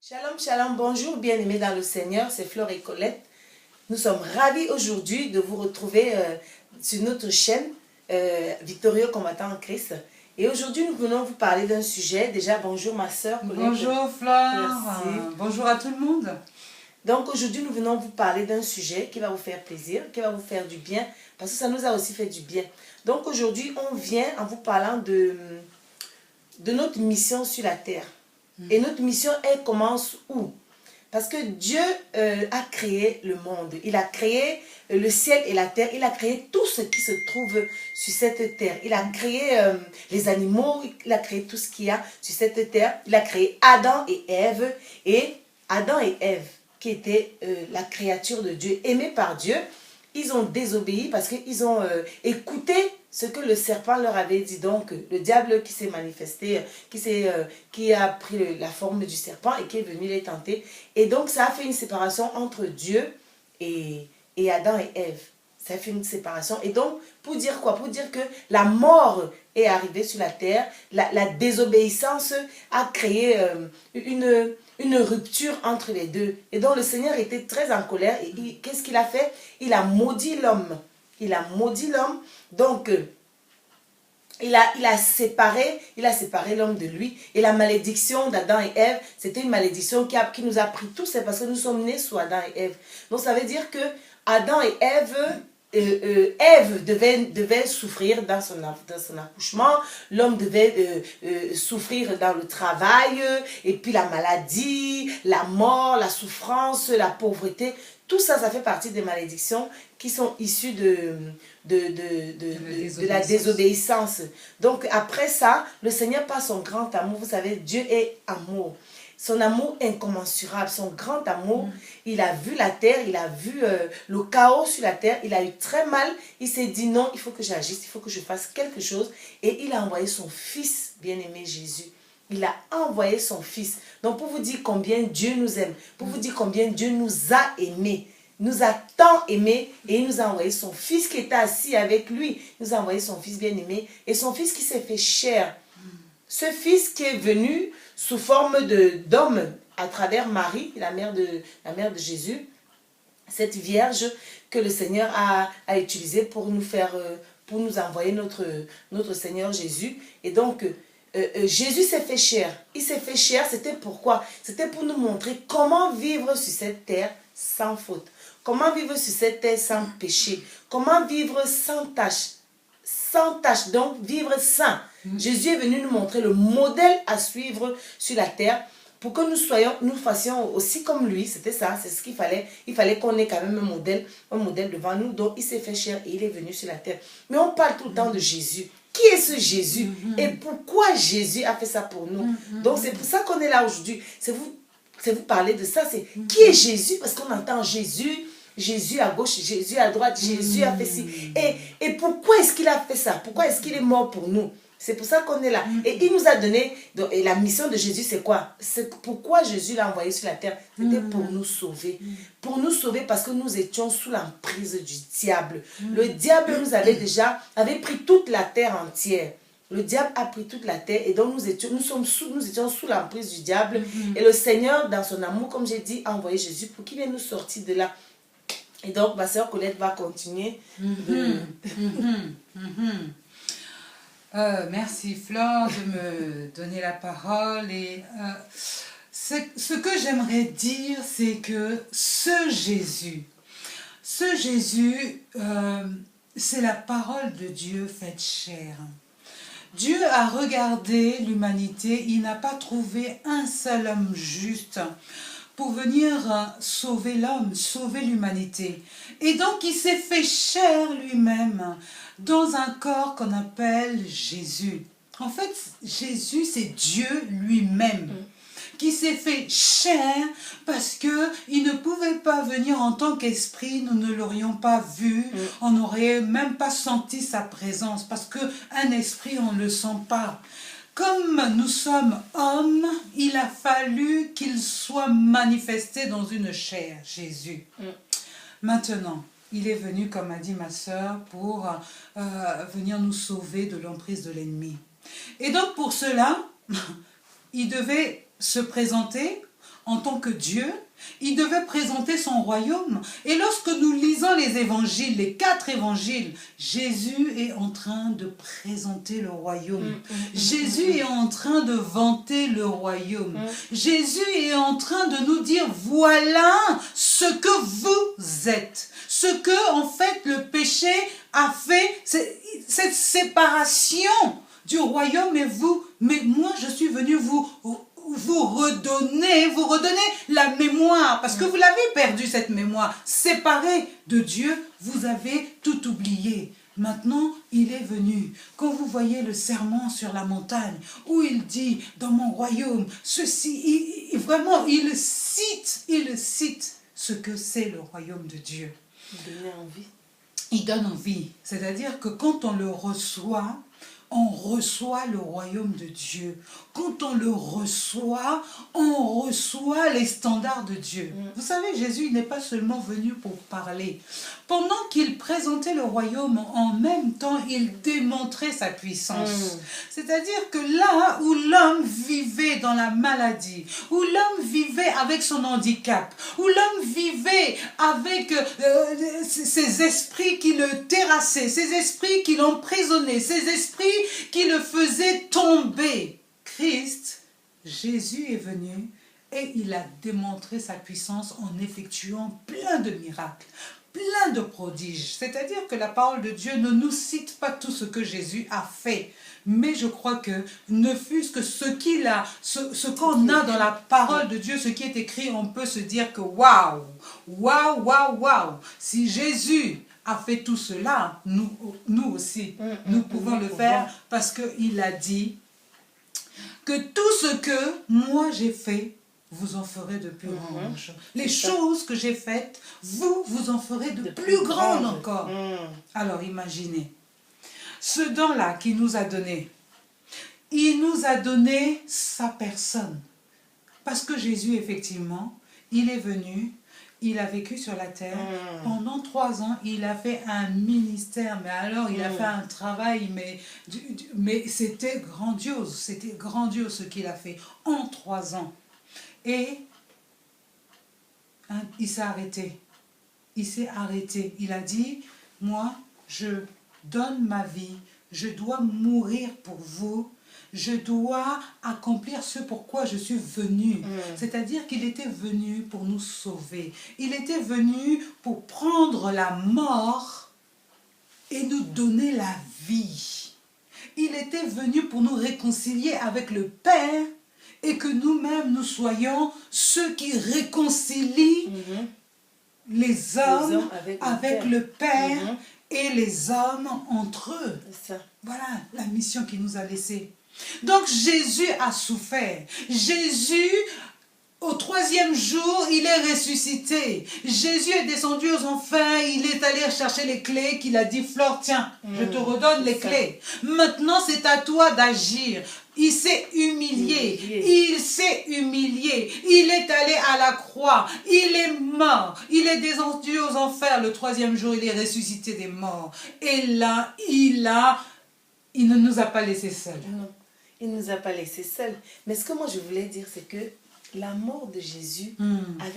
Shalom, shalom, bonjour, bien-aimés dans le Seigneur, c'est Flore et Colette. Nous sommes ravis aujourd'hui de vous retrouver sur notre chaîne Victorieux combattant en Christ. Et aujourd'hui, nous venons vous parler d'un sujet. Déjà, bonjour ma soeur Colette. Bonjour Flore, Merci. Bonjour à tout le monde. Donc aujourd'hui, nous venons vous parler d'un sujet qui va vous faire plaisir, qui va vous faire du bien, parce que ça nous a aussi fait du bien. Donc aujourd'hui, on vient en vous parlant de notre mission sur la terre. Et notre mission, elle commence où? Parce que Dieu a créé le monde. Il a créé le ciel et la terre. Il a créé tout ce qui se trouve sur cette terre. Il a créé les animaux. Il a créé tout ce qu'il y a sur cette terre. Il a créé Adam et Ève. Et Adam et Ève, qui étaient la créature de Dieu, aimée par Dieu, ils ont désobéi parce qu'ils ont écouté ce que le serpent leur avait dit. Donc, le diable qui s'est manifesté, qui a pris la forme du serpent et qui est venu les tenter. Et donc, ça a fait une séparation entre Dieu et Adam et Ève. Ça a fait une séparation. Et donc, pour dire quoi? Pour dire que la mort est arrivée sur la terre. La désobéissance a créé une rupture entre les deux. Et donc, le Seigneur était très en colère. Et qu'est-ce qu'il a fait? Il a maudit l'homme. Il a maudit l'homme. Donc, il a séparé l'homme de lui. Et la malédiction d'Adam et Ève, c'était une malédiction qui nous a pris tous. C'est parce que nous sommes nés sous Adam et Ève. Donc, ça veut dire que Adam et Ève... Ève devait souffrir dans son accouchement, l'homme devait souffrir dans le travail, et puis la maladie, la mort, la souffrance, la pauvreté, tout ça, ça fait partie des malédictions qui sont issues de la désobéissance. Donc après ça, le Seigneur par son grand amour, vous savez, Dieu est amour. Son amour incommensurable, son grand amour, il a vu la terre, il a vu le chaos sur la terre, il a eu très mal, il s'est dit non, il faut que j'agisse, il faut que je fasse quelque chose. Et il a envoyé son fils, bien-aimé Jésus. Il a envoyé son fils. Donc pour vous dire combien Dieu nous aime, pour vous dire combien Dieu nous a aimés, nous a tant aimés, et il nous a envoyé son fils qui était assis avec lui. Il nous a envoyé son fils bien-aimé, et son fils qui s'est fait chair. Ce fils qui est venu sous forme d'homme à travers Marie, la mère de Jésus, cette vierge que le Seigneur a utilisée pour nous envoyer notre Seigneur Jésus. Et donc, Jésus s'est fait chair. Il s'est fait chair, c'était pourquoi? C'était pour nous montrer comment vivre sur cette terre sans faute. Comment vivre sur cette terre sans péché. Comment vivre sans tache. Sans tache, donc vivre saint. Jésus est venu nous montrer le modèle à suivre sur la terre pour que nous fassions aussi comme lui. C'était ça, c'est ce qu'il fallait. Il fallait qu'on ait quand même un modèle devant nous. Donc il s'est fait chair et il est venu sur la terre. Mais on parle tout le temps de Jésus. Qui est ce Jésus? Et pourquoi Jésus a fait ça pour nous? Donc c'est pour ça qu'on est là aujourd'hui. C'est vous parler de ça. C'est qui est Jésus? Parce qu'on entend Jésus. Jésus à gauche, Jésus à droite, Jésus a fait ci. Et pourquoi est-ce qu'il a fait ça? Pourquoi est-ce qu'il est mort pour nous? C'est pour ça qu'on est là. Et il nous a donné, et la mission de Jésus c'est quoi? C'est pourquoi Jésus l'a envoyé sur la terre? C'était pour nous sauver. Pour nous sauver parce que nous étions sous l'emprise du diable. Le diable nous avait pris toute la terre entière. Le diable a pris toute la terre et donc nous étions sous l'emprise du diable. Et le Seigneur, dans son amour, comme j'ai dit, a envoyé Jésus pour qu'il vienne nous sortir de là. Et donc, ma soeur Colette va continuer. Merci Flore de me donner la parole. Et ce que j'aimerais dire, c'est que ce Jésus, c'est la parole de Dieu faite chair. Dieu a regardé l'humanité, il n'a pas trouvé un seul homme juste pour venir sauver l'homme, sauver l'humanité. Et donc il s'est fait chair lui-même dans un corps qu'on appelle Jésus. En fait, Jésus, c'est Dieu lui-même qui s'est fait chair parce qu'il ne pouvait pas venir en tant qu'esprit, nous ne l'aurions pas vu, on n'aurait même pas senti sa présence parce qu'un esprit, on ne le sent pas. Comme nous sommes hommes, il a fallu qu'il soit manifesté dans une chair, Jésus. Maintenant, il est venu, comme a dit ma sœur, pour venir nous sauver de l'emprise de l'ennemi. Et donc pour cela, il devait se présenter en tant que Dieu, il devait présenter son royaume. Et lorsque nous lisons les évangiles, les 4 évangiles, Jésus est en train de présenter le royaume. Jésus est en train de vanter le royaume. Jésus est en train de nous dire, voilà ce que vous êtes. Ce que, en fait, le péché a fait, cette séparation du royaume et vous. Mais moi, je suis venu vous redonner la mémoire, parce que vous l'avez perdu, cette mémoire. Séparé de Dieu, vous avez tout oublié. Maintenant, il est venu. Quand vous voyez le sermon sur la montagne, où il dit, dans mon royaume, ceci, vraiment, il cite ce que c'est le royaume de Dieu. Il donne envie. C'est-à-dire que quand on le reçoit, on reçoit le royaume de Dieu. Quand on le reçoit, on reçoit les standards de Dieu. Vous savez, Jésus n'est pas seulement venu pour parler. Pendant qu'il présentait le royaume, en même temps, il démontrait sa puissance. C'est-à-dire que là où l'homme vivait dans la maladie, où l'homme vivait avec son handicap, où l'homme vivait avec ces esprits qui le terrassaient, ces esprits qui l'emprisonnaient, ces esprits qui le faisaient tomber, Christ, Jésus est venu et il a démontré sa puissance en effectuant plein de miracles, plein de prodiges. C'est-à-dire que la parole de Dieu ne nous cite pas tout ce que Jésus a fait. Mais je crois que ne fût-ce que ce qu'on a dans la parole de Dieu, ce qui est écrit, on peut se dire que waouh, waouh, waouh, waouh. Si Jésus a fait tout cela, nous aussi, nous pouvons le faire parce qu'il a dit que tout ce que moi j'ai fait, vous en ferez de plus grandes choses. Les choses que j'ai faites, vous en ferez de plus grandes encore. Alors imaginez, ce don-là qu'il nous a donné, il nous a donné sa personne. Parce que Jésus, effectivement, il est venu, il a vécu sur la terre. Pendant 3 ans, il a fait un ministère. Mais alors, il a fait un travail, mais c'était grandiose. C'était grandiose ce qu'il a fait en 3 ans. Et il s'est arrêté. Il s'est arrêté. Il a dit, moi, je donne ma vie. Je dois mourir pour vous. Je dois accomplir ce pourquoi je suis venu. C'est-à-dire qu'il était venu pour nous sauver. Il était venu pour prendre la mort et nous donner la vie. Il était venu pour nous réconcilier avec le Père et que nous-mêmes nous soyons ceux qui réconcilient les hommes avec le Père et les hommes entre eux. Voilà la mission qu'il nous a laissée. Donc Jésus a souffert. Jésus, au 3e jour, il est ressuscité. Jésus est descendu aux enfers. Il est allé chercher les clés qu'il a dit, Flore, tiens, je te redonne les clés. Maintenant, c'est à toi d'agir. Il s'est humilié. Il s'est humilié. Il est allé à la croix. Il est mort. Il est descendu aux enfers. Le 3e jour, il est ressuscité des morts. Et là, il ne nous a pas laissés seuls. Non. Il ne nous a pas laissés seuls. Mais ce que moi je voulais dire, c'est que la mort de Jésus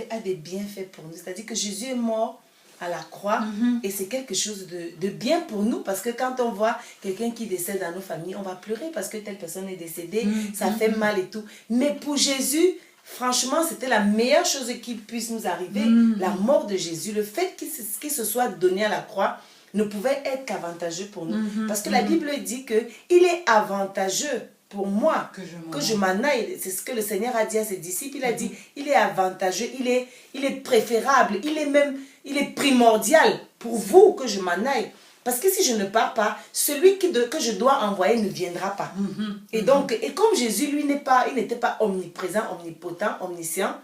a des bienfaits pour nous. C'est-à-dire que Jésus est mort à la croix et c'est quelque chose de bien pour nous, parce que quand on voit quelqu'un qui décède dans nos familles, on va pleurer parce que telle personne est décédée, ça fait mal et tout. Mais pour Jésus, franchement, c'était la meilleure chose qui puisse nous arriver, la mort de Jésus. Le fait qu'il se soit donné à la croix ne pouvait être qu'avantageux pour nous. Parce que la Bible dit qu'il est avantageux pour moi que je m'en aille. C'est ce que le Seigneur a dit à ses disciples. Il a dit, il est avantageux, il est préférable, il est primordial pour vous que je m'en aille. Parce que si je ne pars pas, celui que je dois envoyer ne viendra pas. Et donc, et comme Jésus, lui, il n'était pas omniprésent, omnipotent, omniscient,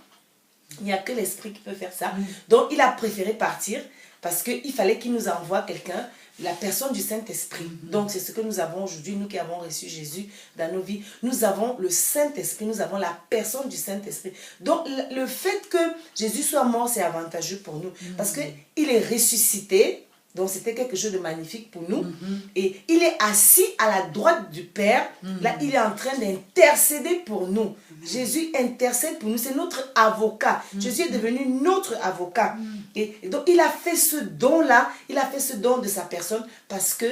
il n'y a que l'Esprit qui peut faire ça. Donc, il a préféré partir parce qu'il fallait qu'il nous envoie quelqu'un, la personne du Saint-Esprit. Donc, c'est ce que nous avons aujourd'hui, nous qui avons reçu Jésus dans nos vies. Nous avons le Saint-Esprit, nous avons la personne du Saint-Esprit. Donc, le fait que Jésus soit mort, c'est avantageux pour nous. Parce qu'il est ressuscité. Donc c'était quelque chose de magnifique pour nous. Et il est assis à la droite du Père. Là, il est en train d'intercéder pour nous. Jésus intercède pour nous. C'est notre avocat. Jésus est devenu notre avocat. Et donc il a fait ce don-là. Il a fait ce don de sa personne parce que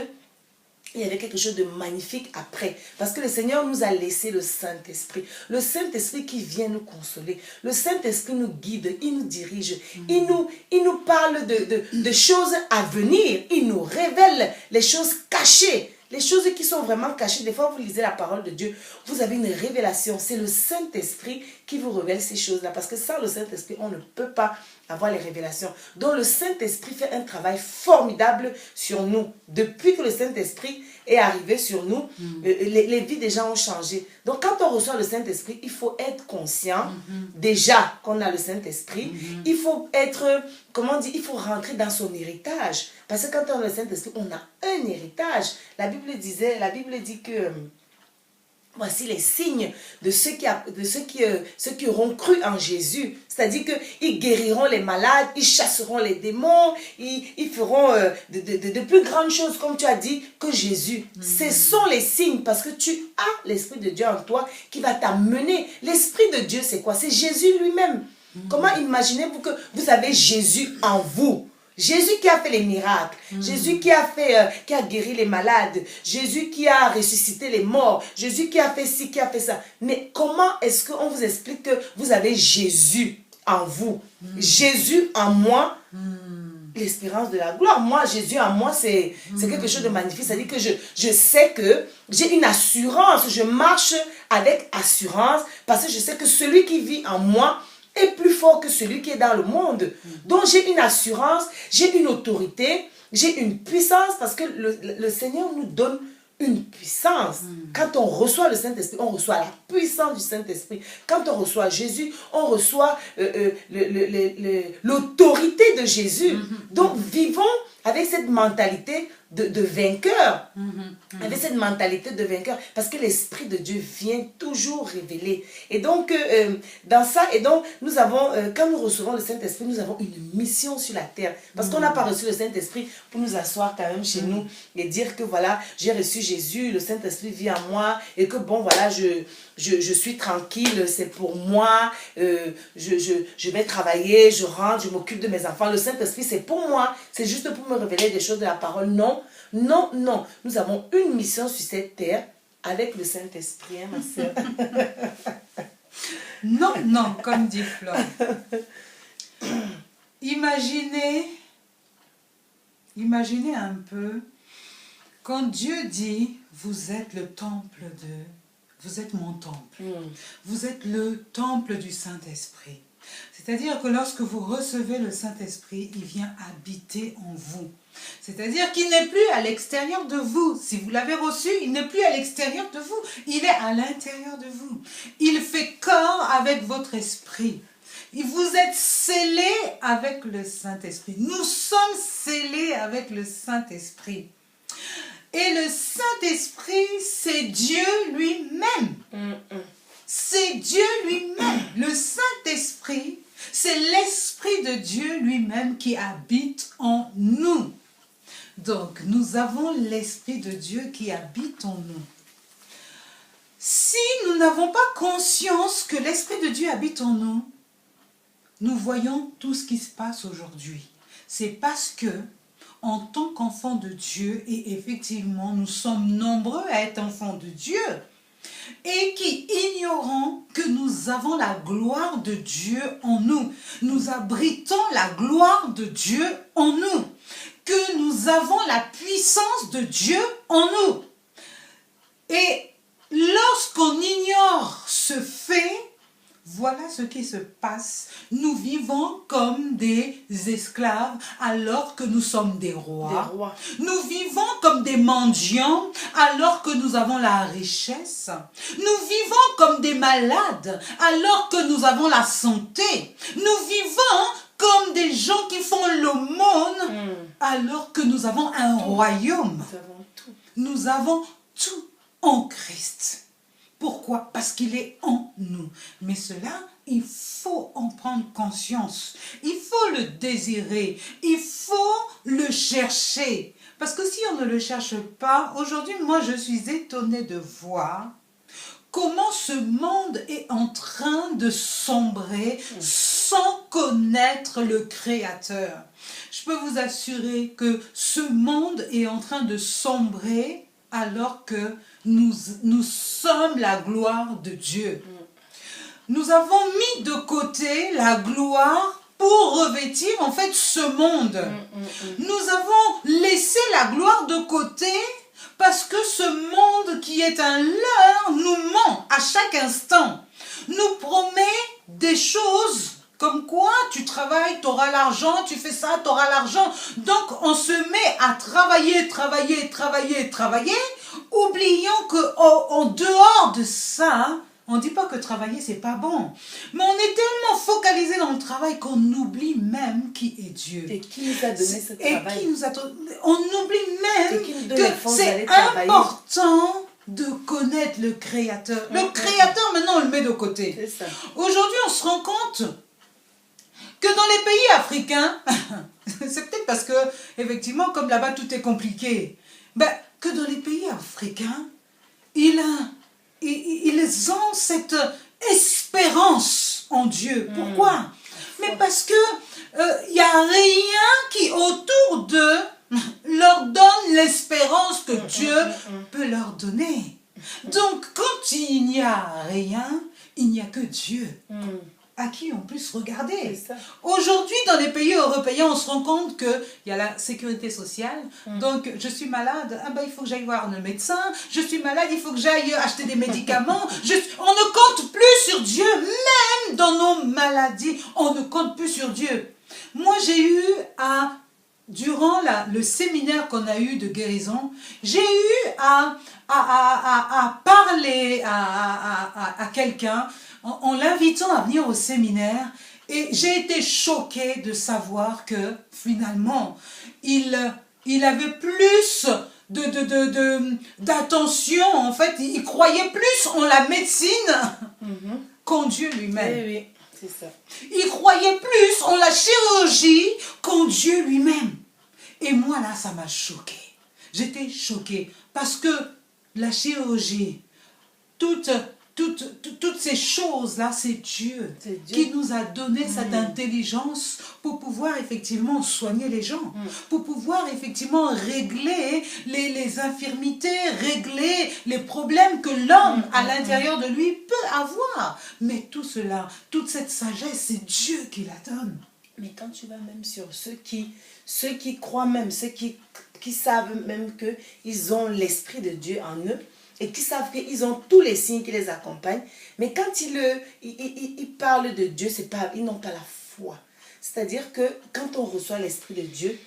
il y avait quelque chose de magnifique après. Parce que le Seigneur nous a laissé le Saint-Esprit. Le Saint-Esprit qui vient nous consoler. Le Saint-Esprit nous guide, il nous dirige. Il nous parle de choses à venir. Il nous révèle les choses cachées. Les choses qui sont vraiment cachées. Des fois, vous lisez la parole de Dieu. Vous avez une révélation. C'est le Saint-Esprit qui vous révèle ces choses-là. Parce que sans le Saint-Esprit, on ne peut pas avoir les révélations. Donc, le Saint-Esprit fait un travail formidable sur nous. Depuis que le Saint-Esprit est arrivé sur nous, les vies des gens ont changé. Donc, quand on reçoit le Saint-Esprit, il faut être conscient déjà qu'on a le Saint-Esprit. Il faut être, comment dire, il faut rentrer dans son héritage. Parce que quand on a le Saint-Esprit, on a un héritage. La Bible dit que voici les signes de ceux qui auront cru en Jésus. C'est-à-dire qu'ils guériront les malades, ils chasseront les démons, ils feront de plus grandes choses, comme tu as dit, que Jésus. Ce sont les signes, parce que tu as l'Esprit de Dieu en toi qui va t'amener. L'Esprit de Dieu, c'est quoi? C'est Jésus lui-même. Comment imaginez-vous que vous avez Jésus en vous? Jésus qui a fait les miracles, Jésus qui a guéri les malades, Jésus qui a ressuscité les morts, Jésus qui a fait ci, qui a fait ça. Mais comment est-ce qu'on vous explique que vous avez Jésus en vous? Jésus en moi, l'espérance de la gloire. Moi, Jésus en moi, c'est quelque chose de magnifique. C'est-à-dire que je sais que j'ai une assurance, je marche avec assurance parce que je sais que celui qui vit en moi est plus fort que celui qui est dans le monde. Donc j'ai une assurance, j'ai une autorité, j'ai une puissance parce que le Seigneur nous donne une puissance. Quand on reçoit le Saint-Esprit, on reçoit la puissance du Saint-Esprit. Quand on reçoit Jésus, on reçoit l'autorité de Jésus. Donc vivons avec cette mentalité de vainqueur. Avec cette mentalité de vainqueur. Parce que l'Esprit de Dieu vient toujours révéler. Et donc, dans ça, et donc, nous avons, quand nous recevons le Saint-Esprit, nous avons une mission sur la terre. Parce qu'on n'a pas reçu le Saint-Esprit pour nous asseoir quand même chez nous et dire que voilà, j'ai reçu Jésus, le Saint-Esprit vit en moi et que bon, voilà, je suis tranquille, c'est pour moi, je vais travailler, je rentre, je m'occupe de mes enfants. Le Saint-Esprit, c'est pour moi, c'est juste pour me révéler des choses de la parole. Non, non, non. Nous avons une mission sur cette terre avec le Saint-Esprit, hein, ma soeur. Non, non, comme dit Flore. Imaginez un peu, quand Dieu dit, vous êtes le temple vous êtes mon temple. Vous êtes le temple du Saint-Esprit. C'est-à-dire que lorsque vous recevez le Saint-Esprit, il vient habiter en vous. C'est-à-dire qu'il n'est plus à l'extérieur de vous. Si vous l'avez reçu, il n'est plus à l'extérieur de vous. Il est à l'intérieur de vous. Il fait corps avec votre esprit. Vous êtes scellés avec le Saint-Esprit. Nous sommes scellés avec le Saint-Esprit. Et le Saint-Esprit, c'est Dieu lui-même. C'est Dieu lui-même. Le Saint-Esprit, c'est l'Esprit de Dieu lui-même qui habite en nous. Donc, nous avons l'Esprit de Dieu qui habite en nous. Si nous n'avons pas conscience que l'Esprit de Dieu habite en nous, nous voyons tout ce qui se passe aujourd'hui. C'est parce que, en tant qu'enfants de Dieu, et effectivement, nous sommes nombreux à être enfants de Dieu, et qui ignorons que nous avons la gloire de Dieu en nous. Nous abritons la gloire de Dieu en nous. Que nous avons la puissance de Dieu en nous. Et lorsqu'on ignore ce fait, voilà ce qui se passe. Nous vivons comme des esclaves alors que nous sommes des rois. Nous vivons comme des mendiants alors que nous avons la richesse. Nous vivons comme des malades alors que nous avons la santé. Nous vivons comme des gens qui font l'aumône alors que nous avons un royaume. Nous avons tout en Christ. Pourquoi? Parce qu'il est en nous. Mais cela, il faut en prendre conscience. Il faut le désirer. Il faut le chercher. Parce que si on ne le cherche pas, aujourd'hui, moi, je suis étonnée de voir comment ce monde est en train de sombrer sans connaître le Créateur. Je peux vous assurer que ce monde est en train de sombrer alors que nous sommes la gloire de Dieu. Nous avons mis de côté la gloire pour revêtir en fait ce monde. Nous avons laissé la gloire de côté parce que ce monde qui est un leurre nous ment à chaque instant. Nous promet des choses comme quoi tu travailles, tu auras l'argent, tu fais ça, tu auras l'argent. Donc on se met à travailler, oubliant qu'en dehors de ça, on ne dit pas que travailler c'est pas bon. Mais on est tellement focalisé dans le travail qu'on oublie même qui est Dieu. Et qui nous a donné ce travail. On oublie même que c'est important de connaître le Créateur. Le Créateur, maintenant, on le met de côté. Aujourd'hui, on se rend compte que dans les pays africains, c'est peut-être parce que, effectivement, comme là-bas, tout est compliqué, que dans les pays africains, ils ont cette espérance en Dieu. Pourquoi? Mais parce que il n'y a rien qui, autour d'eux, leur donne l'espérance que Dieu peut leur donner. Donc, quand il n'y a rien, il n'y a que Dieu à qui on puisse regarder. Aujourd'hui, dans les pays européens, on se rend compte qu'il y a la sécurité sociale. Donc, je suis malade, il faut que j'aille voir le médecin. Je suis malade, il faut que j'aille acheter des médicaments. On ne compte plus sur Dieu, même dans nos maladies, on ne compte plus sur Dieu. Moi, j'ai eu durant le séminaire qu'on a eu de guérison, j'ai eu à parler à quelqu'un en l'invitant à venir au séminaire, et j'ai été choquée de savoir que finalement il avait plus d'attention, en fait il croyait plus en la médecine qu'en Dieu lui-même. Oui, c'est ça. Il croyait plus en la chirurgie qu'en Dieu lui-même. Et moi là, ça m'a choquée. J'étais choquée parce que la chirurgie, toutes ces choses-là, c'est Dieu qui nous a donné cette intelligence pour pouvoir effectivement soigner les gens, pour pouvoir effectivement régler les infirmités, régler les problèmes que l'homme à l'intérieur de lui peut avoir. Mais tout cela, toute cette sagesse, c'est Dieu qui la donne. Mais quand tu vas même sur ceux qui croient même, ceux qui savent même qu'ils ont l'Esprit de Dieu en eux, et qui savent qu'ils ont tous les signes qui les accompagnent, mais quand ils parlent de Dieu, ils n'ont pas la foi. C'est-à-dire que quand on reçoit l'Esprit de Dieu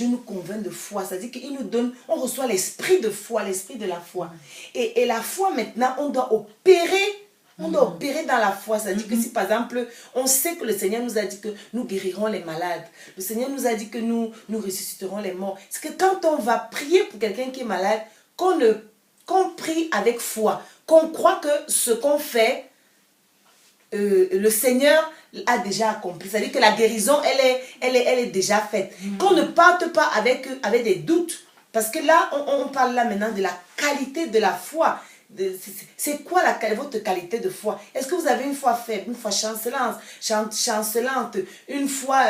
nous convainc de foi. C'est-à-dire qu'il nous donne, on reçoit l'esprit de foi, l'esprit de la foi. Et la foi, maintenant, on doit opérer. On doit opérer dans la foi. C'est-à-dire que si, par exemple, on sait que le Seigneur nous a dit que nous guérirons les malades, le Seigneur nous a dit que nous ressusciterons les morts, c'est que quand on va prier pour quelqu'un qui est malade, qu'on prie avec foi, qu'on croit que ce qu'on fait, le Seigneur a déjà accompli. C'est-à-dire que la guérison, elle est déjà faite. Qu'on ne parte pas avec des doutes. Parce que là, on parle là maintenant de la qualité de la foi. C'est quoi votre qualité de foi? Est-ce que vous avez une foi faible, une foi chancelante, une foi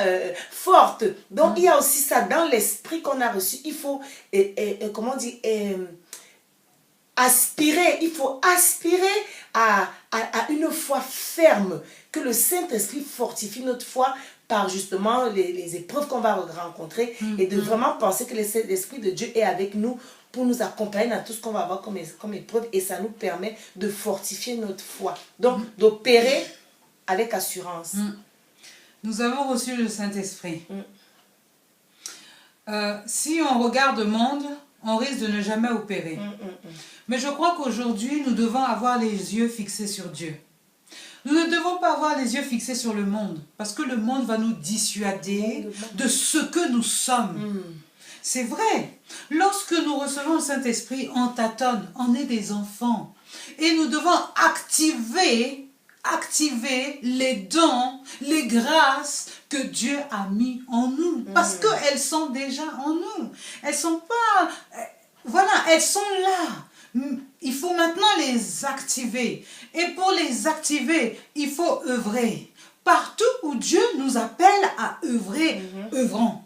forte? Donc, il y a aussi ça dans l'esprit qu'on a reçu. Il faut, comment dire, il faut aspirer à une foi ferme, que le Saint-Esprit fortifie notre foi par justement les épreuves qu'on va rencontrer, et de vraiment penser que l'Esprit de Dieu est avec nous pour nous accompagner dans tout ce qu'on va avoir comme épreuve, et ça nous permet de fortifier notre foi. Donc, d'opérer avec assurance. Nous avons reçu le Saint-Esprit. Si on regarde le monde, on risque de ne jamais opérer. Mais je crois qu'aujourd'hui, nous devons avoir les yeux fixés sur Dieu. Nous ne devons pas avoir les yeux fixés sur le monde, parce que le monde va nous dissuader de ce que nous sommes. C'est vrai. Lorsque nous recevons le Saint-Esprit, on tâtonne, on est des enfants. Et nous devons activer les dons, les grâces que Dieu a mis en nous. Parce qu'elles sont déjà en nous. Elles sont pas... Voilà, elles sont là. Il faut maintenant les activer. Et pour les activer, il faut œuvrer. Partout où Dieu nous appelle à œuvrer, œuvrons.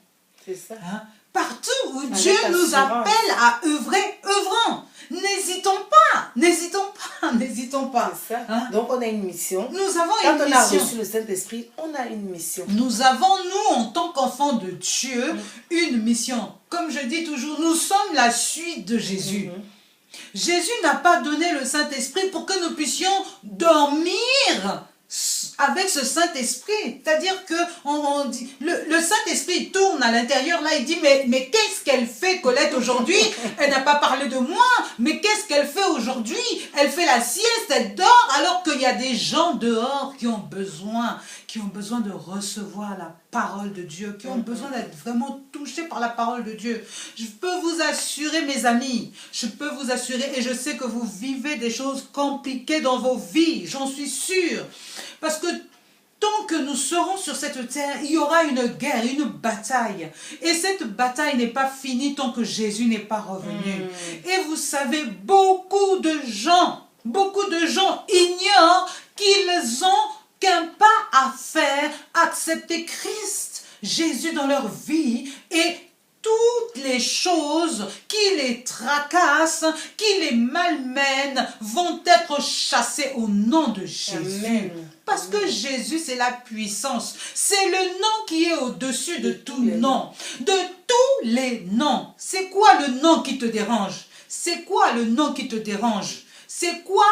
C'est ça. Hein? Partout où Dieu nous appelle à œuvrer, œuvrons. N'hésitons pas. C'est ça. Hein? Donc on a une mission. Nous avons Quand une on mission. a reçu le Saint-Esprit, on a une mission. Nous avons, nous, en tant qu'enfants de Dieu, une mission. Comme je dis toujours, nous sommes la suite de Jésus. Jésus n'a pas donné le Saint-Esprit pour que nous puissions dormir avec ce Saint-Esprit. C'est-à-dire que on dit, le Saint-Esprit tourne à l'intérieur, là, il dit, mais qu'est-ce qu'elle fait, Colette, aujourd'hui? Elle n'a pas parlé de moi, mais qu'est-ce qu'elle fait aujourd'hui? Elle fait la sieste, elle dort, alors qu'il y a des gens dehors qui ont besoin de recevoir la parole de Dieu, qui ont besoin d'être vraiment touchés par la parole de Dieu. Je peux vous assurer, mes amis, je peux vous assurer, et je sais que vous vivez des choses compliquées dans vos vies, j'en suis sûre. Parce que tant que nous serons sur cette terre, il y aura une guerre, une bataille. Et cette bataille n'est pas finie tant que Jésus n'est pas revenu. Et vous savez, beaucoup de gens ignorent qu'ils ont qu'un pas à faire, accepter Christ, Jésus dans leur vie, et toutes les choses qui les tracassent, qui les malmènent, vont être chassées au nom de Jésus. Amen. Parce que Jésus, c'est la puissance. C'est le nom qui est au-dessus de tout nom. De tous les noms. C'est quoi le nom qui te dérange? C'est quoi le nom qui te dérange? C'est quoi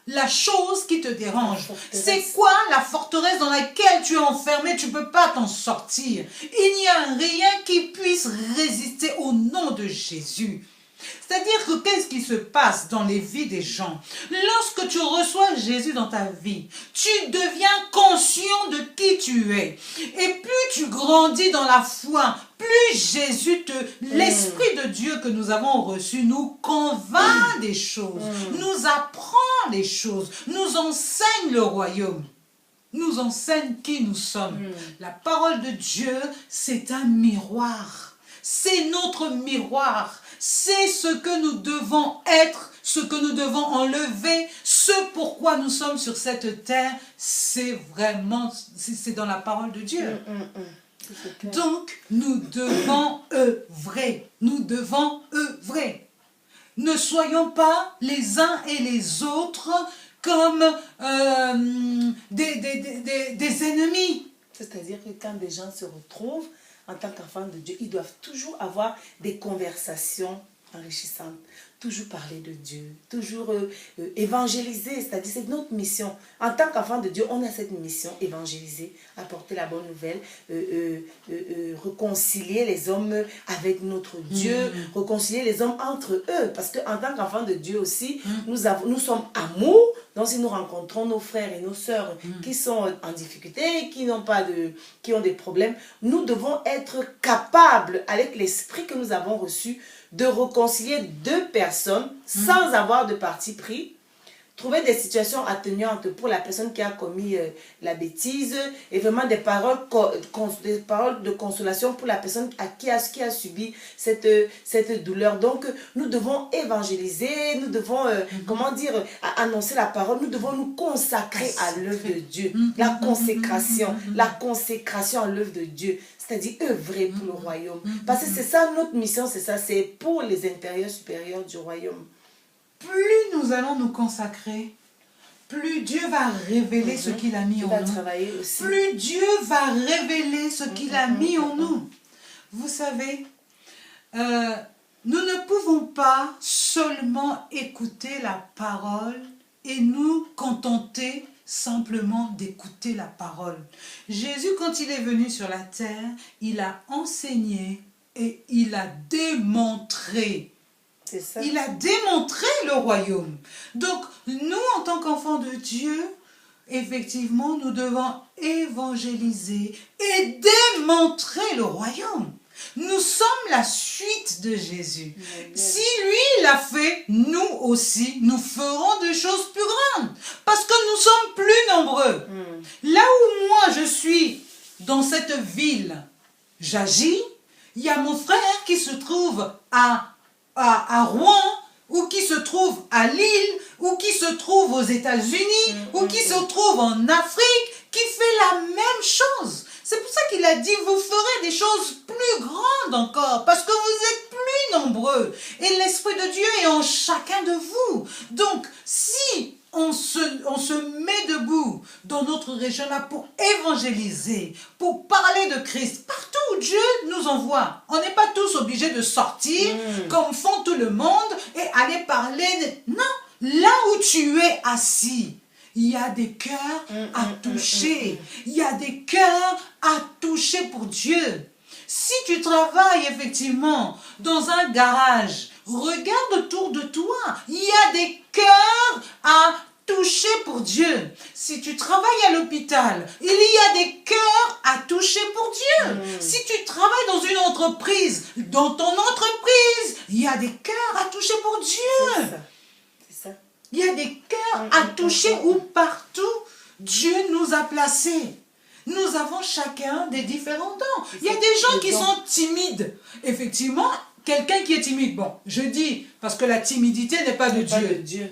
la chose qui te dérange? C'est quoi la forteresse dans laquelle tu es enfermé? Tu ne peux pas t'en sortir. Il n'y a rien qui puisse résister au nom de Jésus. C'est-à-dire que qu'est-ce qui se passe dans les vies des gens? Lorsque tu reçois Jésus dans ta vie, tu deviens conscient de qui tu es. Et plus tu grandis dans la foi, plus Jésus l'Esprit de Dieu que nous avons reçu nous convainc des choses, nous apprend les choses, nous enseigne le royaume. Nous enseigne qui nous sommes. La parole de Dieu, c'est un miroir. C'est notre miroir. C'est ce que nous devons être, ce que nous devons enlever, ce pourquoi nous sommes sur cette terre. C'est vraiment, c'est dans la parole de Dieu. Donc, nous devons œuvrer. Nous devons œuvrer. Ne soyons pas les uns et les autres comme des ennemis. C'est-à-dire que quand des gens se retrouvent en tant qu'enfants de Dieu, ils doivent toujours avoir des conversations enrichissantes, toujours parler de Dieu, toujours évangéliser, c'est-à-dire c'est notre mission. En tant qu'enfant de Dieu, on a cette mission, évangéliser, apporter la bonne nouvelle, réconcilier les hommes avec notre Dieu, réconcilier les hommes entre eux, parce qu'en tant qu'enfant de Dieu aussi, nous sommes amour. Donc si nous rencontrons nos frères et nos sœurs qui sont en difficulté, qui ont des problèmes, nous devons être capables, avec l'esprit que nous avons reçu, de réconcilier deux personnes sans avoir de parti pris, trouver des situations atténuantes pour la personne qui a commis la bêtise et vraiment des paroles de consolation pour la personne qui a subi cette douleur. Donc, nous devons évangéliser, nous devons, annoncer la parole, nous devons nous consacrer à l'œuvre de Dieu. La consécration à l'œuvre de Dieu, c'est-à-dire œuvrer pour le royaume. Parce que c'est ça notre mission, c'est pour les intérieurs supérieurs du royaume. Plus nous allons nous consacrer, plus Dieu va révéler ce qu'il a mis en nous. Plus Dieu va révéler ce qu'il a mis en nous. Vous savez, nous ne pouvons pas seulement écouter la parole et nous contenter simplement d'écouter la parole. Jésus, quand il est venu sur la terre, il a enseigné et il a démontré. C'est ça. Il a démontré le royaume. Donc, nous, en tant qu'enfants de Dieu, effectivement, nous devons évangéliser et démontrer le royaume. Nous sommes la suite de Jésus. Si lui l'a fait, nous aussi, nous ferons des choses plus grandes. Parce que nous sommes plus nombreux. Là où moi je suis dans cette ville, j'agis, il y a mon frère qui se trouve à Rouen, ou qui se trouve à Lille, ou qui se trouve aux États-Unis, ou qui se trouve en Afrique, qui fait la même chose. C'est pour ça qu'il a dit, vous ferez des choses plus grandes encore, parce que vous êtes plus nombreux. Et l'Esprit de Dieu est en chacun de vous. Donc, si on se met debout dans notre région-là pour évangéliser, pour parler de Christ, partout où Dieu nous envoie. On n'est pas tous obligés de sortir, comme font tout le monde, et aller parler. Non, là où tu es assis, il y a des cœurs à toucher. Il y a des cœurs à toucher pour Dieu. Si tu travailles effectivement dans un garage, regarde autour de toi. Il y a des cœurs à toucher pour Dieu. Si tu travailles à l'hôpital, il y a des cœurs à toucher pour Dieu. Si tu travailles dans une entreprise, dans ton entreprise, il y a des cœurs à toucher pour Dieu. C'est ça. Il y a des cœurs à toucher où partout Dieu nous a placés. Nous avons chacun des différents dons. Il y a des gens qui sont timides. Effectivement, quelqu'un qui est timide, bon, je dis, parce que la timidité n'est pas de Dieu.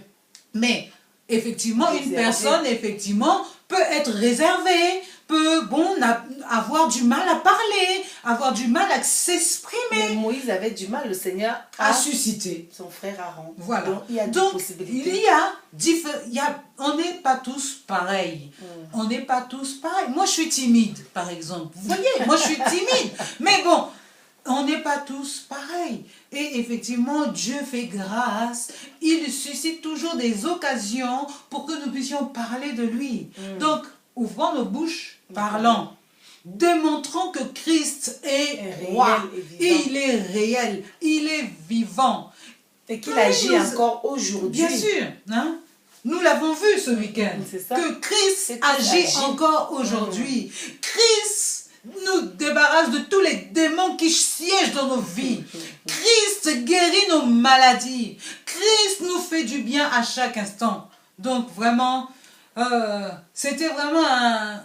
Mais, effectivement, une personne, effectivement, peut être réservée, peut, avoir du mal à parler, avoir du mal à s'exprimer. Mais Moïse avait du mal, le Seigneur a suscité son frère Aaron. Voilà. Donc, il y a des possibilités. On n'est pas tous pareils. On n'est pas tous pareils. Moi, je suis timide, par exemple. Vous voyez, moi, je suis timide. Mais bon, on n'est pas tous pareils. Et effectivement, Dieu fait grâce. Il suscite toujours des occasions pour que nous puissions parler de lui. Donc, ouvrons nos bouches, parlons. Démontrons que Christ est roi. Il est réel. Il est vivant. Et qu'il agit encore aujourd'hui. Bien sûr. Hein? Nous l'avons vu ce week-end. Que Christ agit encore aujourd'hui. Christ nous débarrasse de tous les démons qui siègent dans nos vies. Christ guérit nos maladies. Christ nous fait du bien à chaque instant. Donc vraiment, c'était vraiment un...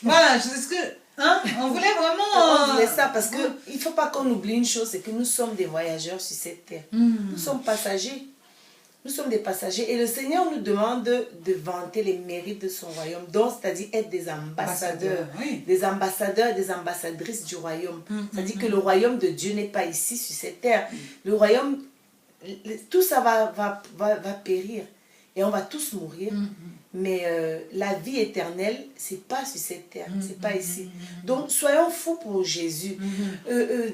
Voilà, c'est ce que... Hein? On voulait vraiment... On voulait ça parce qu'il ne faut pas qu'on oublie une chose, c'est que nous sommes des voyageurs sur cette terre. Nous sommes passagers. Nous sommes des passagers. Et le Seigneur nous demande de vanter les mérites de son royaume. Donc, c'est-à-dire être des ambassadeurs. Oui. Des ambassadeurs, des ambassadrices du royaume. C'est-à-dire que le royaume de Dieu n'est pas ici sur cette terre. Le royaume, tout ça va périr. Et on va tous mourir. Mais la vie éternelle, c'est pas sur cette terre, c'est pas ici. Donc, soyons fous pour Jésus.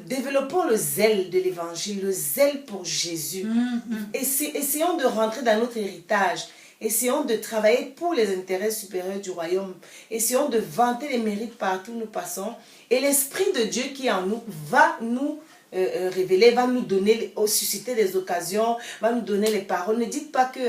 Développons le zèle de l'évangile, le zèle pour Jésus. Essayons de rentrer dans notre héritage. Essayons de travailler pour les intérêts supérieurs du royaume. Essayons de vanter les mérites partout où nous passons. Et l'Esprit de Dieu qui est en nous va nous révéler, va nous donner, susciter des occasions, va nous donner les paroles. Ne dites pas que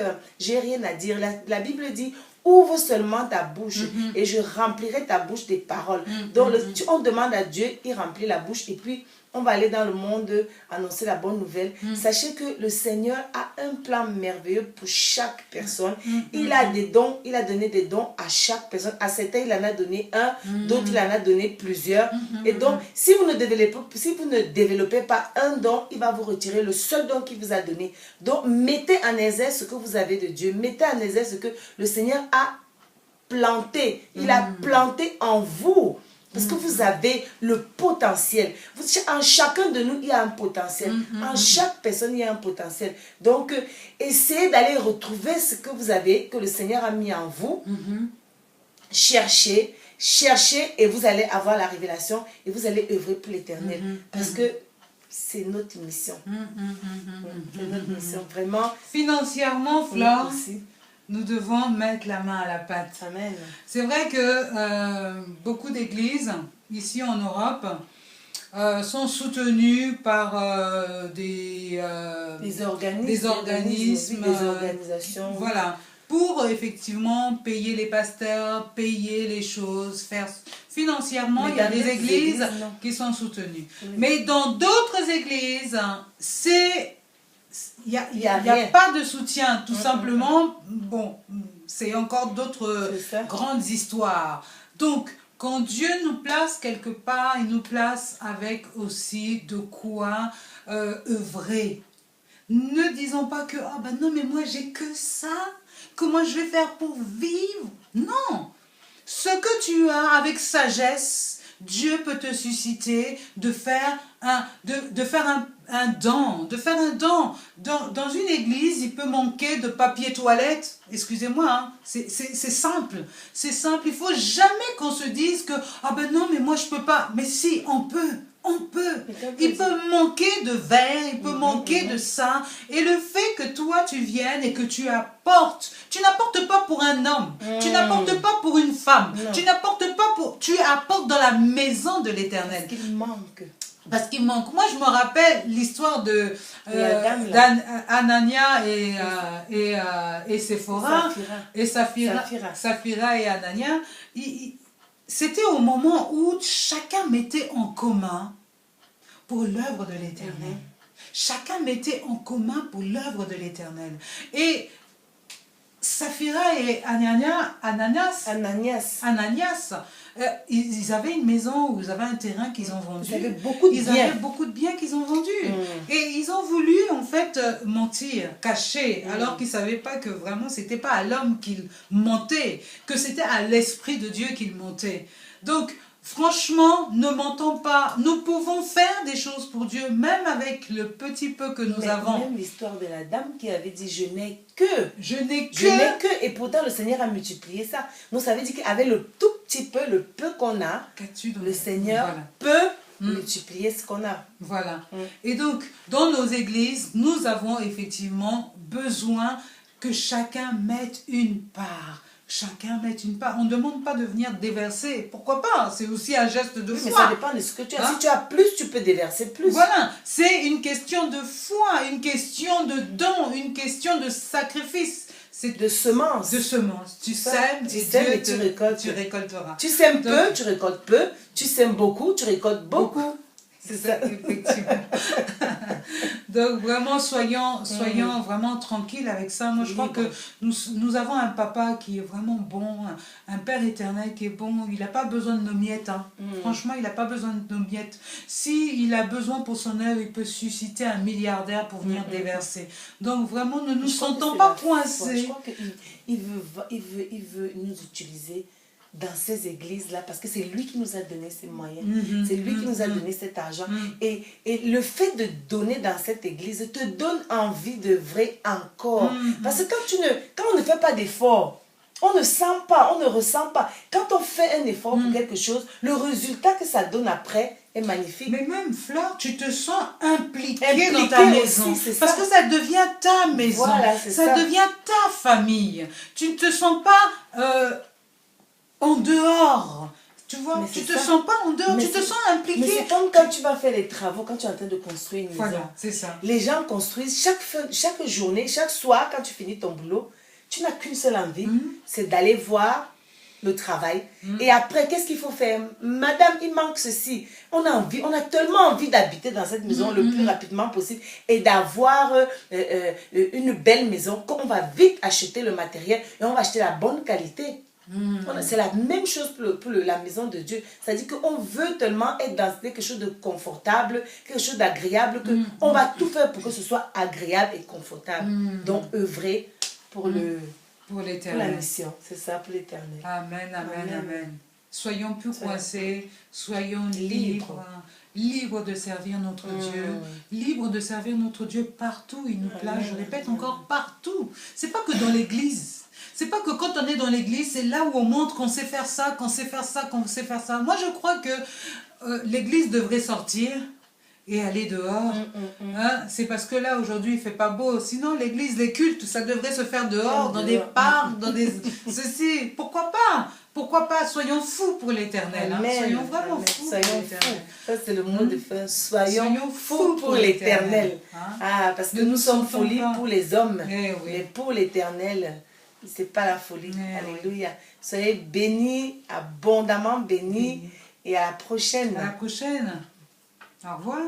j'ai rien à dire. La Bible dit, ouvre seulement ta bouche et je remplirai ta bouche des paroles. Donc on demande à Dieu, il remplit la bouche et puis on va aller dans le monde annoncer la bonne nouvelle. Sachez que le Seigneur a un plan merveilleux pour chaque personne. Il a des dons, il a donné des dons à chaque personne. À certains, il en a donné un, d'autres, il en a donné plusieurs. Et donc, si vous ne développez pas un don, il va vous retirer le seul don qu'il vous a donné. Donc, mettez en exergue ce que vous avez de Dieu. Mettez en exergue ce que le Seigneur a planté. Il a planté en vous. Parce que vous avez le potentiel. En chacun de nous, il y a un potentiel. En chaque personne, il y a un potentiel. Donc, essayez d'aller retrouver ce que vous avez, que le Seigneur a mis en vous. Cherchez et vous allez avoir la révélation et vous allez œuvrer pour l'éternel. Parce que c'est notre mission. C'est notre mission, vraiment. Financièrement, Flore, nous devons mettre la main à la pâte. Amen. C'est vrai que beaucoup d'églises, ici en Europe, sont soutenues par des organismes, des organisations. Voilà, pour effectivement payer les pasteurs, payer les choses, faire financièrement. Il y a des églises qui sont soutenues. Oui. Mais dans d'autres églises, il n'y a rien. pas de soutien, tout simplement. Bon, c'est encore d'autres grandes histoires. Donc, quand Dieu nous place quelque part, il nous place avec aussi de quoi œuvrer. Ne disons pas que, ah ben non, mais moi j'ai que ça, comment je vais faire pour vivre? Non, ce que tu as avec sagesse, Dieu peut te susciter de faire un don. Dans une église, il peut manquer de papier toilette. Excusez-moi, hein, c'est simple. C'est simple. Il ne faut jamais qu'on se dise que ah ben non, mais moi je ne peux pas. Mais si, on peut. On peut. Il peut manquer de verre, il peut manquer de ça. Et le fait que toi tu viennes et que tu apportes, tu n'apportes pas pour un homme, tu n'apportes pas pour une femme, tu n'apportes pas pour... Tu apportes dans la maison de l'Éternel. Parce qu'il manque. Parce qu'il manque. Moi je me rappelle l'histoire de Anania et Séphora. Saphira et Anania. C'était au moment où chacun mettait en commun pour l'œuvre de l'Éternel. Chacun mettait en commun pour l'œuvre de l'Éternel. Et Saphira et Ananias, ils avaient une maison ou ils avaient un terrain qu'ils ont vendu. Ils avaient beaucoup de biens qu'ils ont vendus. Et ils ont voulu en fait mentir, cacher, alors qu'ils ne savaient pas que vraiment c'était pas à l'homme qu'ils mentaient, que c'était à l'Esprit de Dieu qu'ils mentaient. Donc franchement, ne mentons pas. Nous pouvons faire des choses pour Dieu, même avec le petit peu que nous avons. Même l'histoire de la dame qui avait dit « je n'ai que ». Je n'ai que. Et pourtant, le Seigneur a multiplié ça. Donc, ça veut dire qu'avec le tout petit peu, le peu qu'on a, le Seigneur peut multiplier ce qu'on a. Voilà. Et donc, dans nos églises, nous avons effectivement besoin que chacun mette une part. Chacun met une part. On ne demande pas de venir déverser. Pourquoi pas? C'est aussi un geste de foi. Mais ça dépend de ce que tu as. Si tu as plus, tu peux déverser plus. Voilà. C'est une question de foi, une question de don, une question de sacrifice. C'est de semence. De semence. Tu sèmes et tu récolteras. Tu sèmes peu, tu récoltes peu. Tu sèmes beaucoup, tu récoltes beaucoup. C'est ça, effectivement. Donc vraiment, soyons vraiment tranquilles avec ça. Moi, je crois que nous avons un papa qui est vraiment bon, un Père éternel qui est bon. Il n'a pas besoin de nos miettes. Hein. Franchement, il n'a pas besoin de nos miettes. S'il a besoin pour son œuvre, il peut susciter un milliardaire pour venir déverser. Donc vraiment, ne nous sentons pas coincés. Je crois qu'il veut nous utiliser dans ces églises-là, parce que c'est lui qui nous a donné ces moyens, c'est lui qui nous a donné cet argent. Et le fait de donner dans cette église te donne envie de vrai encore. Parce que quand on ne fait pas d'effort, on ne sent pas, on ne ressent pas. Quand on fait un effort pour quelque chose, le résultat que ça donne après est magnifique. Mais même, Fleur, tu te sens impliquée dans ta maison. Aussi, parce que ça devient ta maison. Voilà, ça devient ta famille. Tu ne te sens pas... en dehors, tu vois, tu ne te sens pas en dehors, tu te sens impliqué. Mais c'est comme quand tu vas faire les travaux, quand tu es en train de construire une maison. Voilà, c'est ça. Les gens construisent chaque journée, chaque soir, quand tu finis ton boulot, tu n'as qu'une seule envie, c'est d'aller voir le travail. Et après, qu'est-ce qu'il faut faire? Madame, il manque ceci. On a tellement envie d'habiter dans cette maison le plus rapidement possible et d'avoir une belle maison qu'on va vite acheter le matériel et on va acheter la bonne qualité. C'est la même chose pour la maison de Dieu. C'est-à-dire qu'on veut tellement être dans quelque chose de confortable, quelque chose d'agréable, qu'on va tout faire pour que ce soit agréable et confortable. Donc, œuvrer pour la mission. C'est ça, pour l'Éternel. Amen, amen, amen. Soyons plus coincés, soyons libres de servir notre Dieu. Libres de servir notre Dieu partout. Il nous place, je répète encore, partout. C'est pas que dans l'église. C'est pas que quand on est dans l'église, c'est là où on montre qu'on sait faire ça, qu'on sait faire ça, qu'on sait faire ça. Moi, je crois que l'église devrait sortir et aller dehors. Hein? C'est parce que là, aujourd'hui, il fait pas beau. Sinon, l'église, les cultes, ça devrait se faire dehors, dans des parcs, dans des... Ceci. Pourquoi pas? Pourquoi pas? Soyons fous pour l'Éternel. Hein? Soyons vraiment fous pour l'Éternel. Ça, c'est le mot de fin. Soyons fous pour l'Éternel. Parce que nous sommes folies pour les hommes. Mais pour l'Éternel... C'est pas la folie. Mais Alléluia. Soyez bénis, abondamment bénis. Et à la prochaine. À la prochaine. Au revoir.